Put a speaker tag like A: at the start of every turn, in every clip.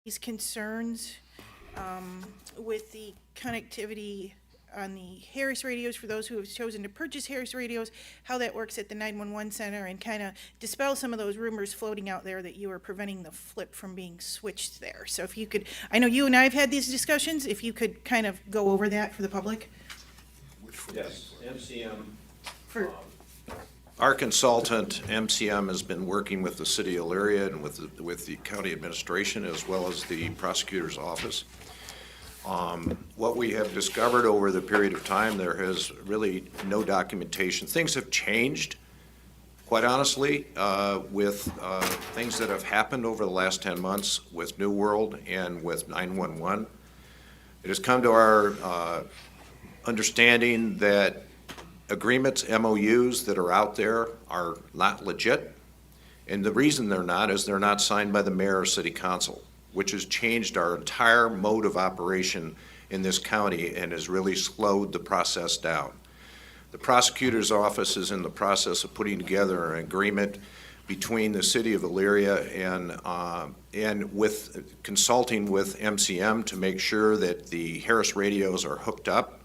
A: these concerns with the connectivity on the Harris radios for those who have chosen to purchase Harris radios, how that works at the 911 center, and kind of dispel some of those rumors floating out there that you are preventing the flip from being switched there. So if you could, I know you and I have had these discussions, if you could kind of go over that for the public.
B: Yes, MCM.
A: For,
B: Our consultant, MCM, has been working with the city of Elyria and with the county administration as well as the prosecutor's office. What we have discovered over the period of time, there has really no documentation. Things have changed, quite honestly, with things that have happened over the last 10 months with New World and with 911. It has come to our understanding that agreements, MOUs that are out there are not legit. And the reason they're not is they're not signed by the mayor or city council, which has changed our entire mode of operation in this county and has really slowed the process down. The prosecutor's office is in the process of putting together an agreement between the city of Elyria and with consulting with MCM to make sure that the Harris radios are hooked up,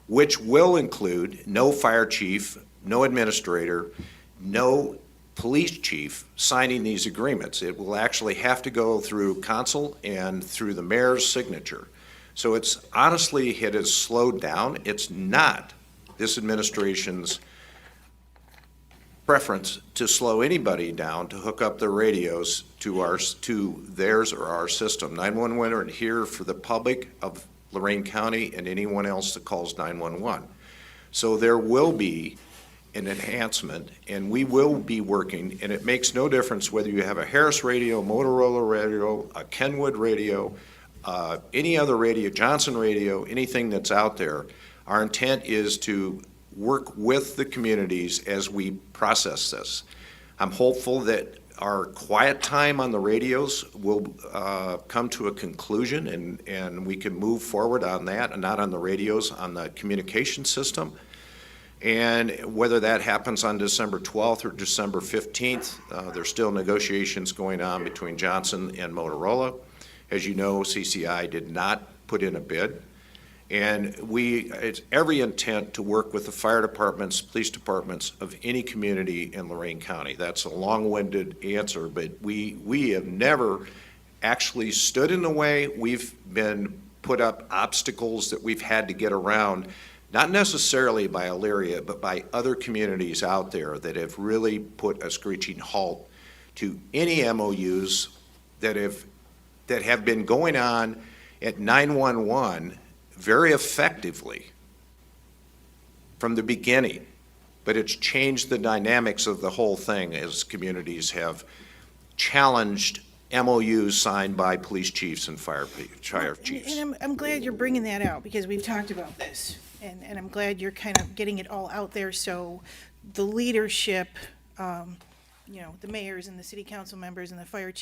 B: which will include no fire chief, no administrator, no police chief signing these agreements. It will actually have to go through council and through the mayor's signature. So it's honestly, it has slowed down. It's not this administration's preference to slow anybody down to hook up their radios to theirs or our system. 911 are here for the public of Lorain County and anyone else that calls 911. So there will be an enhancement, and we will be working, and it makes no difference whether you have a Harris radio, Motorola radio, a Kenwood radio, any other radio, Johnson radio, anything that's out there. Our intent is to work with the communities as we process this. I'm hopeful that our quiet time on the radios will come to a conclusion, and we can move forward on that, and not on the radios, on the communication system. And whether that happens on December 12th or December 15th, there's still negotiations going on between Johnson and Motorola. As you know, CCI did not put in a bid. And it's every intent to work with the fire departments, police departments of any community in Lorain County. That's a long-winded answer, but we have never actually stood in the way. We've been put up obstacles that we've had to get around, not necessarily by Elyria, but by other communities out there that have really put a screeching halt to any MOUs that have been going on at 911 very effectively from the beginning, but it's changed the dynamics of the whole thing as communities have challenged MOUs signed by police chiefs and fire chiefs.
A: and I'm glad you're bringing that out, because we've talked about this, and I'm glad you're kind of getting it all out there so the leadership, you know, the mayors and the city council members and the fire chiefs